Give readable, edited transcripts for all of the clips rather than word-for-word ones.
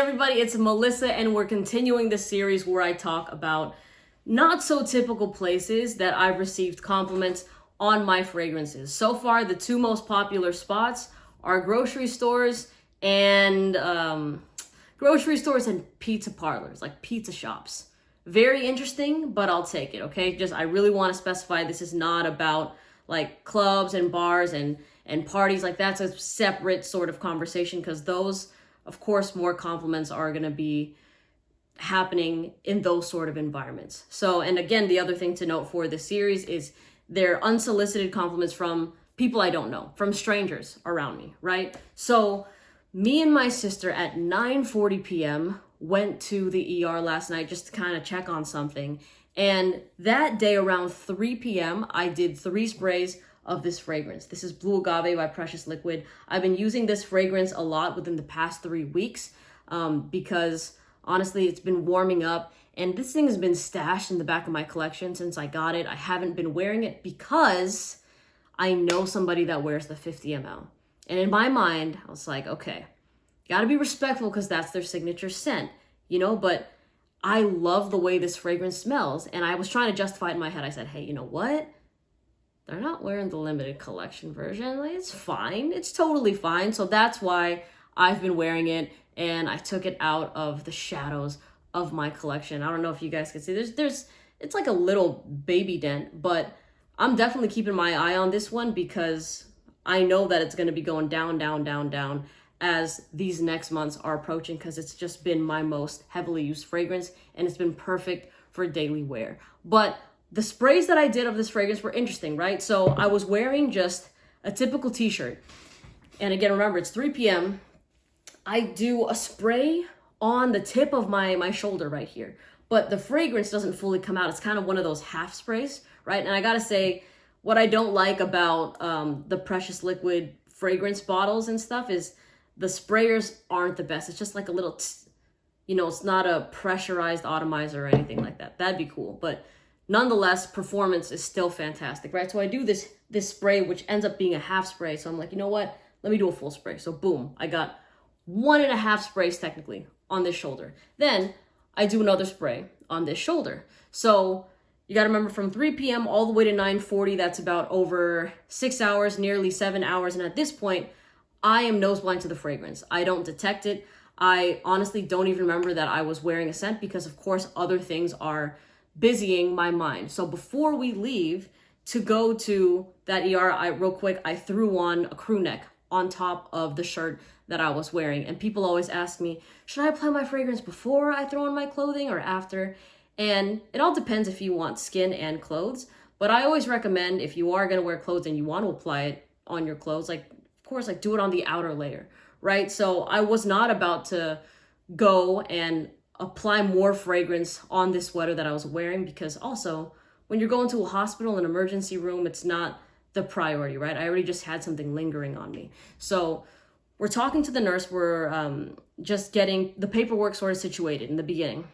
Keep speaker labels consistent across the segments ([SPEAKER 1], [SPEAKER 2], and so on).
[SPEAKER 1] everybody, it's Melissa, and we're continuing the series where I talk about not so typical places that I've received compliments on my fragrances. So far, the two most popular spots are grocery stores and pizza parlors, like pizza shops. Very interesting, but I'll take it, okay? I really want to specify this is not about like clubs and bars and parties. Like that's a separate sort of conversation, because those, of course, more compliments are going to be happening in those sort of environments. So, and again, the other thing to note for this series is they're unsolicited compliments from people I don't know, from strangers around me, right? So me and my sister at 9:40 p.m. went to the ER last night just to kind of check on something. And that day around 3 p.m., I did 3 sprays of this fragrance. This is Blue Agave by Precious Liquid. I've been using this fragrance a lot within the past 3 weeks because honestly, it's been warming up, and this thing has been stashed in the back of my collection since I got it. I haven't been wearing it because I know somebody that wears the 50 ml. And in my mind, I was like, okay, gotta be respectful because that's their signature scent, you know, but I love the way this fragrance smells. And I was trying to justify it in my head. I said, hey, you know what? They're not wearing the limited collection version. Like, it's fine. It's totally fine. So that's why I've been wearing it, and I took it out of the shadows of my collection. I don't know if you guys can see. It's like a little baby dent, but I'm definitely keeping my eye on this one because I know that it's going to be going down, down, down, down as these next months are approaching, because it's just been my most heavily used fragrance and it's been perfect for daily wear. But the sprays that I did of this fragrance were interesting, right? So I was wearing just a typical t-shirt. And again, remember, it's 3 p.m. I do a spray on the tip of my shoulder right here, but the fragrance doesn't fully come out. It's kind of one of those half sprays, right? And I gotta say, what I don't like about the Precious Liquid fragrance bottles and stuff is the sprayers aren't the best. It's just like a little, you know, it's not a pressurized atomizer or anything like that. That'd be cool, but nonetheless, performance is still fantastic, right? So I do this spray, which ends up being a half spray. So I'm like, you know what? Let me do a full spray. So boom, I got 1.5 sprays technically on this shoulder. Then I do another spray on this shoulder. So you got to remember, from 3 p.m. all the way to 9:40, that's about over 6 hours, nearly 7 hours. And at this point, I am nose blind to the fragrance. I don't detect it. I honestly don't even remember that I was wearing a scent because, of course, other things are busying my mind. So before we leave to go to that ER, real quick, I threw on a crew neck on top of the shirt that I was wearing. And people always ask me, should I apply my fragrance before I throw on my clothing or after? And it all depends if you want skin and clothes. But I always recommend, if you are going to wear clothes and you want to apply it on your clothes, like, of course, like, do it on the outer layer, right? So I was not about to go and apply more fragrance on this sweater that I was wearing, because also when you're going to a hospital, an emergency room, it's not the priority, right? I already just had something lingering on me. So we're talking to the nurse. We're just getting the paperwork sort of situated in the beginning.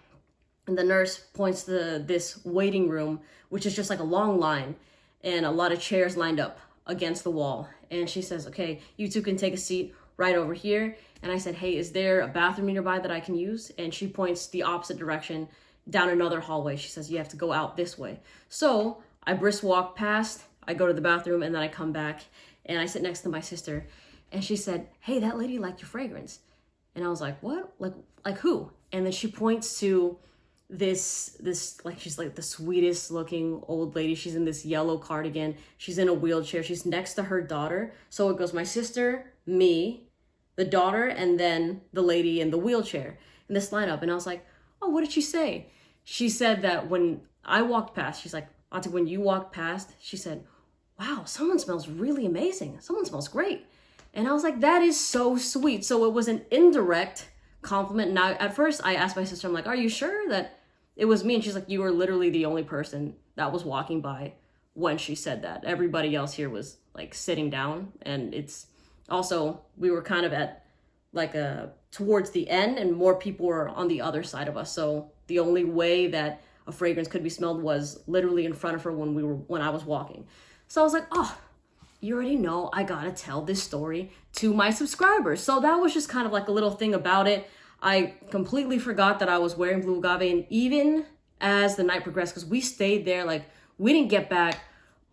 [SPEAKER 1] And the nurse points to this waiting room, which is just like a long line and a lot of chairs lined up against the wall. And she says, okay, you two can take a seat right over here. And I said, hey, is there a bathroom nearby that I can use? And she points the opposite direction down another hallway. She says, you have to go out this way. So I brisk walk past, I go to the bathroom, and then I come back and I sit next to my sister. And she said, hey, that lady liked your fragrance. And I was like, what? Like who? And then she points to this, like, she's like the sweetest looking old lady. She's in this yellow cardigan. She's in a wheelchair. She's next to her daughter. So it goes my sister, me, the daughter, and then the lady in the wheelchair in this lineup. And I was like, oh, what did she say? She said that when I walked past, she's like, Auntie, when you walked past, she said, wow, someone smells really amazing. Someone smells great. And I was like, that is so sweet. So it was an indirect compliment. Now, at first I asked my sister, I'm like, are you sure that it was me? And she's like, you were literally the only person that was walking by when she said that. Everybody else here was like sitting down. And it's also, we were kind of at like towards the end, and more people were on the other side of us. So the only way that a fragrance could be smelled was literally in front of her when I was walking. So I was like, oh, you already know I gotta tell this story to my subscribers. So that was just kind of like a little thing about it. I completely forgot that I was wearing Blue Agave, and even as the night progressed, because we stayed there, like we didn't get back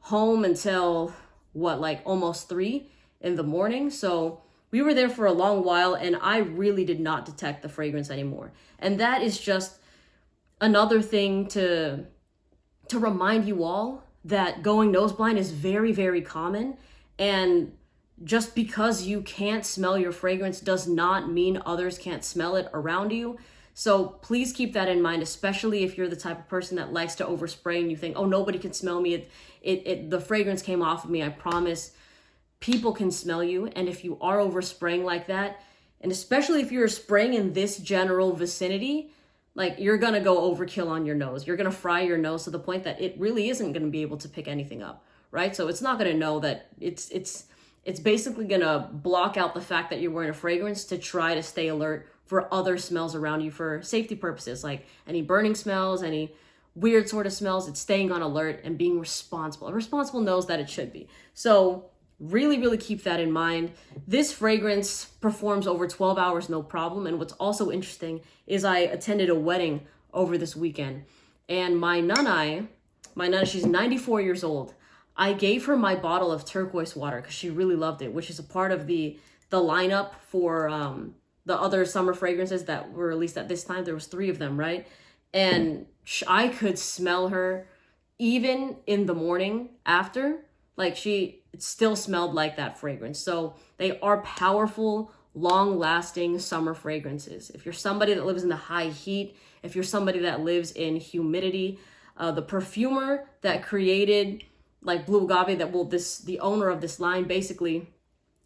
[SPEAKER 1] home until what, like almost 3 in the morning. So we were there for a long while, and I really did not detect the fragrance anymore. And that is just another thing to remind you all that going nose blind is very, very common. And just because you can't smell your fragrance does not mean others can't smell it around you. So please keep that in mind, especially if you're the type of person that likes to overspray and you think, oh, nobody can smell me. The fragrance came off of me. I promise people can smell you. And if you are overspraying like that, and especially if you're spraying in this general vicinity, like you're going to go overkill on your nose. You're going to fry your nose to the point that it really isn't going to be able to pick anything up, right? So it's not going to know that it's basically going to block out the fact that you're wearing a fragrance to try to stay alert for other smells around you for safety purposes, like any burning smells, any weird sort of smells. It's staying on alert and being responsible. A responsible knows that it should be. So really, really keep that in mind. This fragrance performs over 12 hours, no problem. And what's also interesting is I attended a wedding over this weekend, and my nana, she's 94 years old. I gave her my bottle of turquoise water because she really loved it, which is a part of the lineup for the other summer fragrances that were released at this time. There was 3 of them, right? And I could smell her even in the morning after. Like it still smelled like that fragrance. So they are powerful, long-lasting summer fragrances. If you're somebody that lives in the high heat, if you're somebody that lives in humidity, the perfumer that created like Blue Agave, the owner of this line, basically,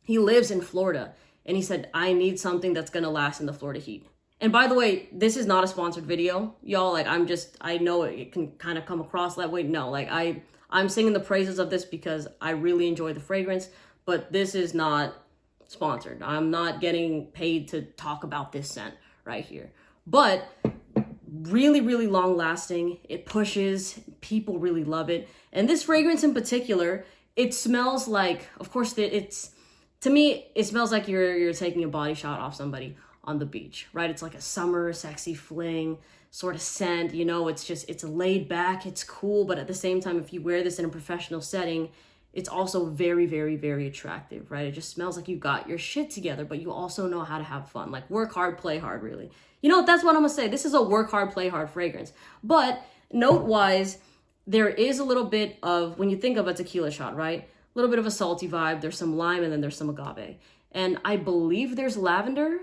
[SPEAKER 1] he lives in Florida, and he said, I need something that's gonna last in the Florida heat. And by the way, this is not a sponsored video, y'all. Like I know it can kind of come across that way. No, like I'm singing the praises of this because I really enjoy the fragrance, but this is not sponsored. I'm not getting paid to talk about this scent right here. But really, really long lasting. It pushes. People really love it. And this fragrance in particular, it smells like, of course, to me, it smells like you're taking a body shot off somebody on the beach, right? It's like a summer sexy fling sort of scent. You know, it's laid back, it's cool, but at the same time, if you wear this in a professional setting, it's also very, very, very attractive, right? It just smells like you got your shit together, but you also know how to have fun. Like work hard, play hard, really. You know, that's what I'm gonna say. This is a work hard, play hard fragrance. But note-wise, there is a little bit of, when you think of a tequila shot, right? A little bit of a salty vibe. There's some lime and then there's some agave. And I believe there's lavender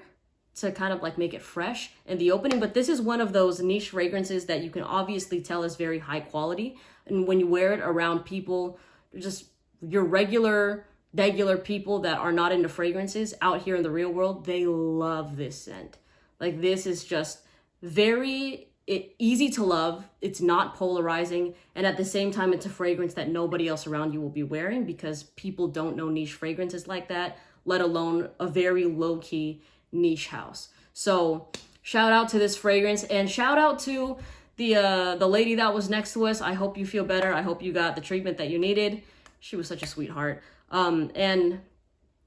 [SPEAKER 1] to kind of like make it fresh in the opening. But this is one of those niche fragrances that you can obviously tell is very high quality. And when you wear it around people, just your regular people that are not into fragrances out here in the real world, they love this scent. Like this is just very easy to love. It's not polarizing. And at the same time, it's a fragrance that nobody else around you will be wearing because people don't know niche fragrances like that, let alone a very low-key niche house. So shout out to this fragrance, and shout out to the lady that was next to us. I hope you feel better. I hope you got the treatment that you needed. She was such a sweetheart. And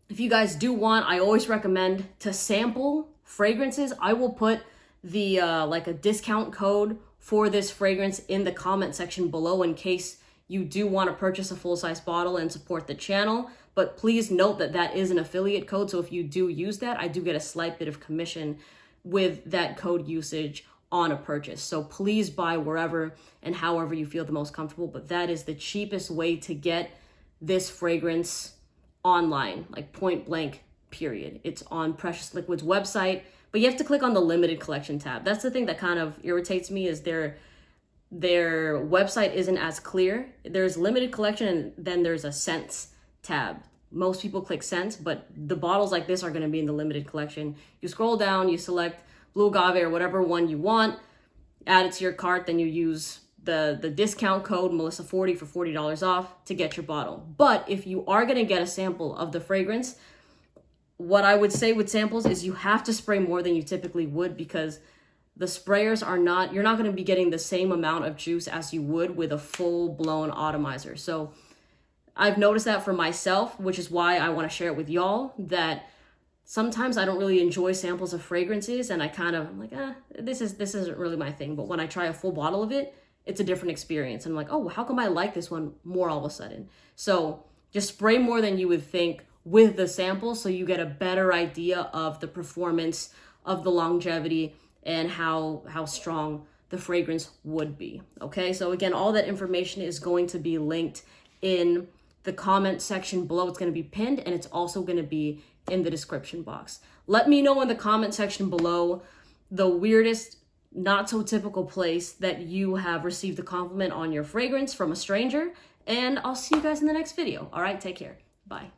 [SPEAKER 1] if you guys do want, I always recommend to sample fragrances. I will put the like a discount code for this fragrance in the comment section below in case you do want to purchase a full-size bottle and support the channel. But please note that that is an affiliate code. So if you do use that, I do get a slight bit of commission with that code usage on a purchase. So please buy wherever and however you feel the most comfortable. But that is the cheapest way to get this fragrance online, like point blank, period. It's on Precious Liquid's website, but you have to click on the limited collection tab. That's the thing that kind of irritates me, is their website isn't as clear. There's limited collection and then there's a scents tab. Most people click scents, but the bottles like this are going to be in the limited collection. You scroll down, you select Blue Agave or whatever one you want, add it to your cart, then you use the discount code Melissa40 for $40 off to get your bottle. But if you are going to get a sample of the fragrance, what I would say with samples is you have to spray more than you typically would, because the sprayers are not, you're not going to be getting the same amount of juice as you would with a full-blown atomizer. So I've noticed that for myself, which is why I want to share it with y'all, that sometimes I don't really enjoy samples of fragrances, and I'm like, this isn't really my thing. But when I try a full bottle of it, it's a different experience. And I'm like, oh, how come I like this one more all of a sudden? So just spray more than you would think with the sample, so you get a better idea of the performance, of the longevity, and how strong the fragrance would be. Okay, so again, all that information is going to be linked in the comment section below. It's going to be pinned, and it's also going to be in the description box. Let me know in the comment section below the weirdest, not so typical place that you have received a compliment on your fragrance from a stranger, and I'll see you guys in the next video. All right, take care. Bye.